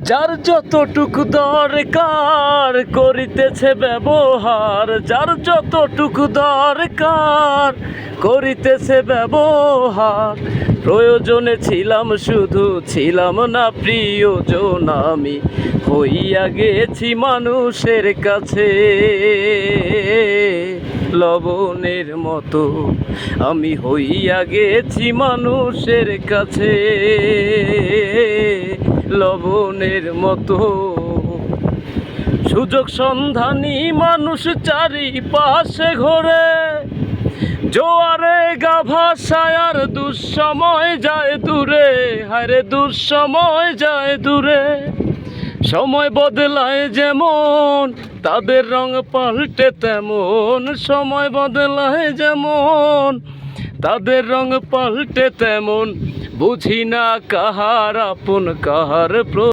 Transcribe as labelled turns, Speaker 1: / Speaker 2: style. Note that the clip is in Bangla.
Speaker 1: যার যতটুকু দরকার করিতেছে ব্যবহার, যার যতটুকু দরকার করিতেছে ব্যবহার। প্রয়োজনে ছিলাম শুধু, ছিলাম না প্রিয়জন। আমি হইয়া গেছি মানুষের কাছে লবণের মতো, আমি হইয়া গেছি মানুষের কাছে লবণের মতো। সুযোগ সন্ধানী মানুষ চারিপাশে ঘোরে, জোয়ারে গা ভাসায় আর দুঃসময় যায় দূরে, হায়রে দুঃসময় যায় দূরে। সময় বদলায় যেমন তাদের রং পাল্টে তেমন, সময় বদলায় যেমন তাদের রং পাল্টে তেমন। বুঝি না কাহার আপন কাহার